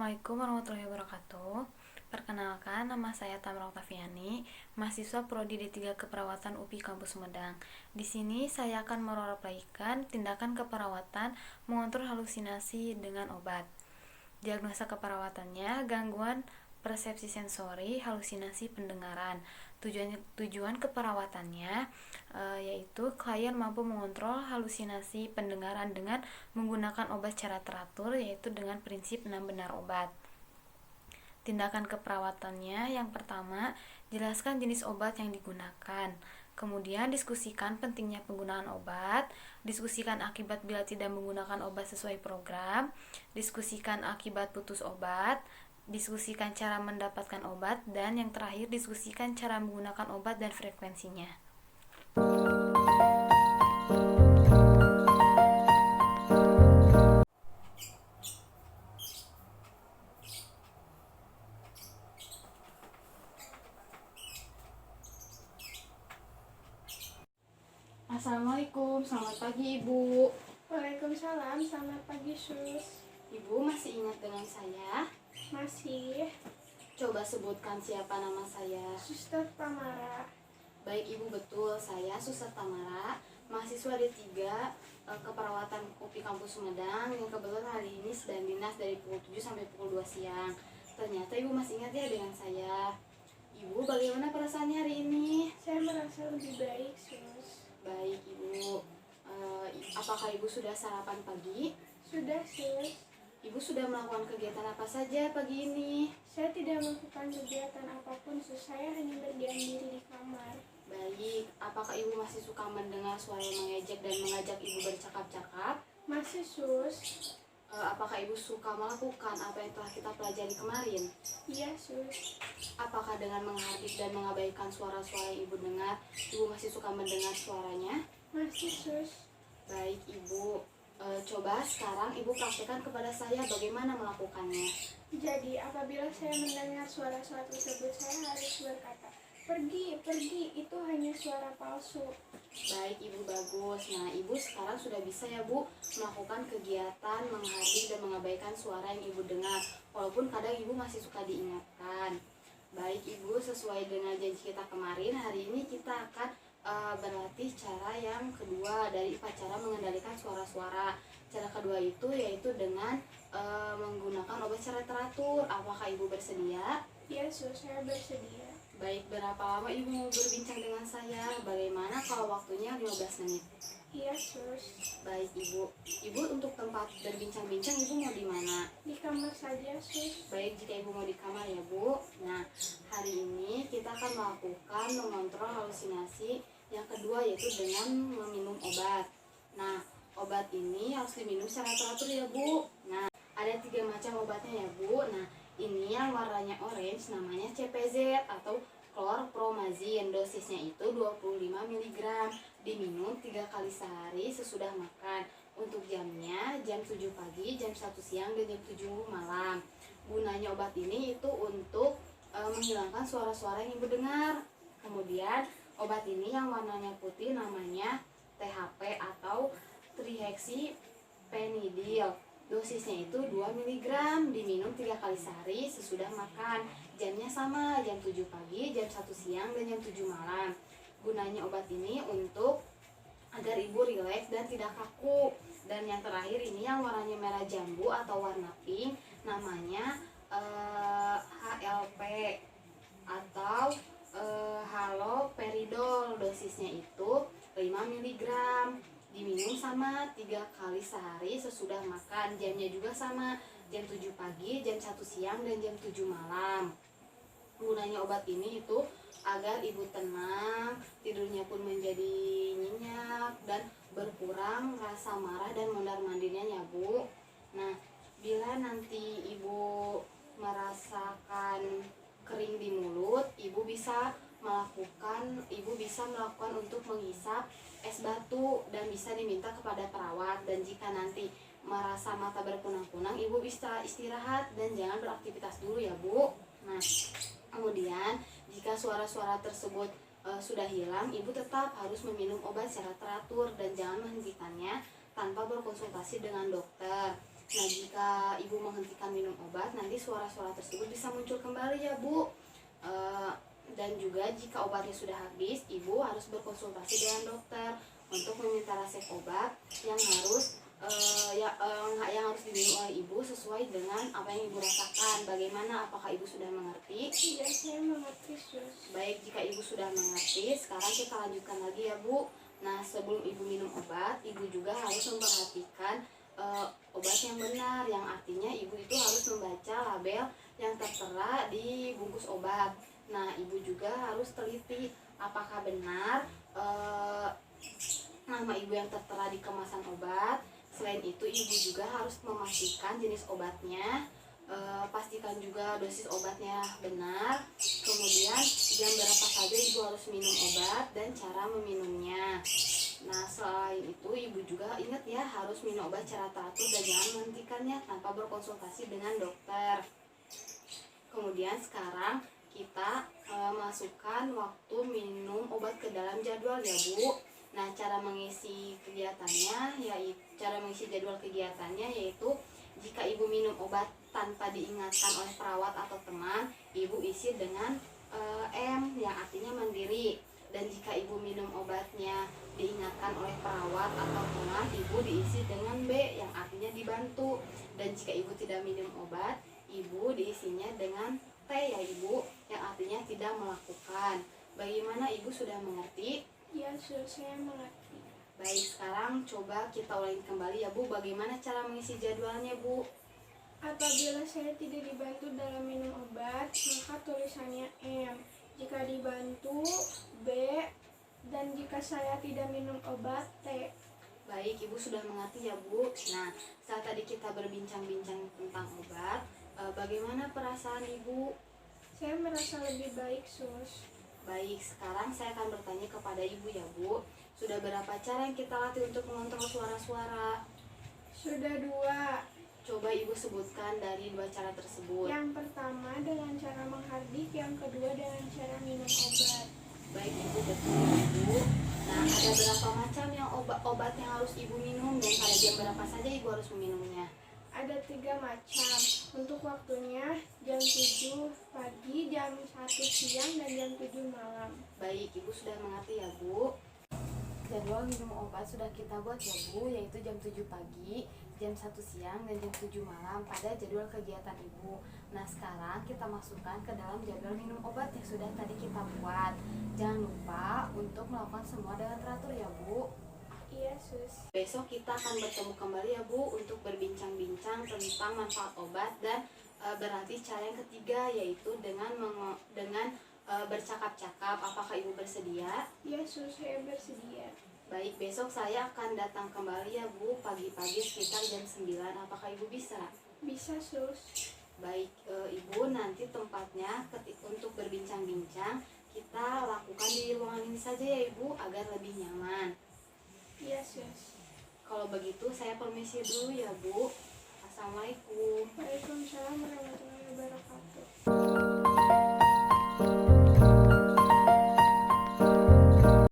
Assalamualaikum warahmatullahi wabarakatuh. Perkenalkan, nama saya Tamra Oktaviani, mahasiswa Prodi D3 Keperawatan UPI Kampus Sumedang. Di sini saya akan meroleplaykan tindakan keperawatan mengontrol halusinasi dengan obat. Diagnosa keperawatannya gangguan persepsi sensori, halusinasi pendengaran. Tujuan keperawatannya yaitu klien mampu mengontrol halusinasi pendengaran dengan menggunakan obat secara teratur, yaitu dengan prinsip 6 benar obat. Tindakan keperawatannya yang pertama, jelaskan jenis obat yang digunakan. Kemudian diskusikan pentingnya penggunaan obat, diskusikan akibat bila tidak menggunakan obat sesuai program, diskusikan akibat putus obat, diskusikan cara mendapatkan obat, dan yang terakhir diskusikan cara menggunakan obat dan frekuensinya. Assalamualaikum, selamat pagi Ibu. Waalaikumsalam, selamat pagi Sus. Ibu masih ingat dengan saya? Masih. Coba sebutkan siapa nama saya. Suster Tamara. Baik Ibu, betul, saya Suster Tamara, mahasiswa D3 Keperawatan UPI Kampus Sumedang, yang kebetulan hari ini sedang dinas dari pukul 7 sampai pukul 2 siang. Ternyata Ibu masih ingat ya dengan saya. Ibu, bagaimana perasaannya hari ini? Saya merasa lebih baik Sus. Baik Ibu, apakah Ibu sudah sarapan pagi? Sudah Sus. Ibu sudah melakukan kegiatan apa saja pagi ini? Saya tidak melakukan kegiatan apapun Sus. Saya hanya berdiam diri di kamar. Baik, apakah Ibu masih suka mendengar suara yang mengejek dan mengajak Ibu bercakap-cakap? Masih Sus. Apakah Ibu suka melakukan apa yang telah kita pelajari kemarin? Iya Sus. Apakah dengan menghardik dan mengabaikan suara-suara yang Ibu dengar, Ibu masih suka mendengar suaranya? Masih Sus. Baik Ibu, coba sekarang Ibu praktekkan kepada saya bagaimana melakukannya. Jadi apabila saya mendengar suara-suara tersebut, saya harus berkata, pergi, itu hanya suara palsu. Baik Ibu, bagus. Nah Ibu sekarang sudah bisa ya Bu melakukan kegiatan menghardik dan mengabaikan suara yang Ibu dengar, walaupun kadang Ibu masih suka diingatkan. Baik Ibu, sesuai dengan janji kita kemarin, hari ini kita akan berlatih cara yang kedua dari upacara mengendalikan suara-suara. Cara kedua itu yaitu dengan menggunakan obat secara teratur. Apakah Ibu bersedia? Iya Sus, saya bersedia. Baik, berapa lama Ibu mau berbincang dengan saya? Bagaimana kalau waktunya 15 menit? Iya Sus. Baik Ibu. Ibu untuk tempat berbincang-bincang Ibu mau di mana? Di kamar saja Sus. Baik, jika Ibu mau di kamar ya Bu. Nah, hari ini kita akan melakukan mengontrol halusinasi yang kedua, yaitu dengan meminum obat. Nah, obat ini harus diminum secara teratur ya Bu. Nah, ada 3 macam obatnya ya Bu. Nah, ini yang warnanya orange namanya CPZ atau chlorpromazine. Dosisnya itu 25 mg. Diminum 3 kali sehari sesudah makan. Untuk jamnya jam 7 pagi, jam 1 siang, dan jam 7 malam. Gunanya obat ini itu untuk menghilangkan suara-suara yang Ibu dengar. Kemudian obat ini yang warnanya putih namanya THP atau trihexyphenidyl. Dosisnya itu 2 mg, diminum 3 kali sehari sesudah makan. Jamnya sama, jam 7 pagi, jam 1 siang, dan jam 7 malam. Gunanya obat ini untuk agar Ibu rileks dan tidak kaku. Dan yang terakhir ini yang warnanya merah jambu atau warna pink namanya HLP atau haloperidol. Dosisnya itu 5 mg, diminum sama 3 kali sehari sesudah makan. Jamnya juga sama, jam 7 pagi, jam 1 siang, dan jam 7 malam. Gunanya obat ini itu agar Ibu tenang, tidurnya pun menjadi nyenyak, dan berkurang rasa marah dan mondar-mandirnya ya Bu. Nah, bila nanti Ibu merasakan kering di mulut, Ibu bisa melakukan untuk menghisap es batu dan bisa diminta kepada perawat. Dan jika nanti merasa mata berkunang-kunang, Ibu bisa istirahat dan jangan beraktivitas dulu ya Bu. Nah, kemudian jika suara-suara tersebut sudah hilang, Ibu tetap harus meminum obat secara teratur dan jangan menghentikannya tanpa berkonsultasi dengan dokter. Nah, jika ibu menghentikan minum obat, nanti suara-suara tersebut bisa muncul kembali ya Bu. Dan juga jika obatnya sudah habis, ibu harus berkonsultasi dengan dokter untuk meminta resep obat yang harus yang harus diminum oleh ibu sesuai dengan apa yang ibu rasakan. Bagaimana? Apakah ibu sudah mengerti? Iya, saya mengerti, Sus. Baik, jika ibu sudah mengerti, sekarang kita lanjutkan lagi ya Bu. Nah, sebelum ibu minum obat, ibu juga harus memperhatikan obat yang benar, yang artinya ibu itu harus membaca label yang tertera di bungkus obat. Nah, ibu juga harus teliti apakah benar nama ibu yang tertera di kemasan obat. Selain itu, ibu juga harus memastikan jenis obatnya, pastikan juga dosis obatnya benar, kemudian jam berapa saja ibu harus minum obat dan cara meminumnya. Nah, selain itu ibu juga ingat ya, harus minum obat secara teratur dan jangan menghentikannya tanpa berkonsultasi dengan dokter. Kemudian sekarang kita masukkan waktu minum obat ke dalam jadwal ya Bu. Nah, cara mengisi jadwal kegiatannya yaitu jika ibu minum obat tanpa diingatkan oleh perawat atau teman, ibu isi dengan M yang artinya mandiri. Dan jika ibu minum obatnya diingatkan oleh perawat atau teman, ibu diisi dengan B yang artinya dibantu. Dan jika ibu tidak minum obat, ibu diisinya dengan T ya ibu, yang artinya tidak melakukan. Bagaimana, ibu sudah mengerti? Iya, Sus, saya mengerti. Baik, sekarang coba kita ulangi kembali ya Bu, bagaimana cara mengisi jadwalnya Bu? Apabila saya tidak dibantu dalam minum obat, maka tulisannya M. Jika dibantu, B. Dan jika saya tidak minum obat, T. Baik, ibu sudah mengerti ya Bu. Nah, saat tadi kita berbincang-bincang tentang obat, bagaimana perasaan ibu? Saya merasa lebih baik, Sus. Baik, sekarang saya akan bertanya kepada ibu ya Bu. Sudah berapa cara yang kita latih untuk mengontrol suara-suara? Sudah 2. Coba ibu sebutkan dari 2 cara tersebut. Yang pertama dengan cara menghardik, yang kedua dengan cara minum obat. Baik ibu, betul ibu. Nah, ada berapa macam yang obat yang harus ibu minum dan pada jam berapa saja ibu harus meminumnya? Ada 3 macam. Untuk waktunya jam 7 pagi, jam 1 siang, dan jam 7 malam. Baik, ibu sudah mengerti ya Bu. Jadwal minum obat sudah kita buat ya Bu, yaitu jam 7 pagi, jam 1 siang, dan jam 7 malam pada jadwal kegiatan ibu. Nah, sekarang kita masukkan ke dalam jadwal minum obat yang sudah tadi kita buat. Jangan lupa untuk melakukan semua dengan teratur ya Bu. Iya, Sus. Besok kita akan bertemu kembali ya Bu untuk berbincang-bincang tentang manfaat obat dan berarti cara yang ketiga yaitu dengan bercakap-cakap. Apakah ibu bersedia? Iya, Sus, saya bersedia. Baik, besok saya akan datang kembali ya Bu pagi-pagi sekitar jam 9. Apakah ibu bisa? Bisa, Sus. Baik, ibu nanti tempatnya untuk berbincang-bincang kita lakukan di ruangan ini saja ya ibu agar lebih nyaman. Iya, Sus. Kalau begitu saya permisi dulu ya Bu. Assalamualaikum. Waalaikumsalam warahmatullahi wabarakatuh.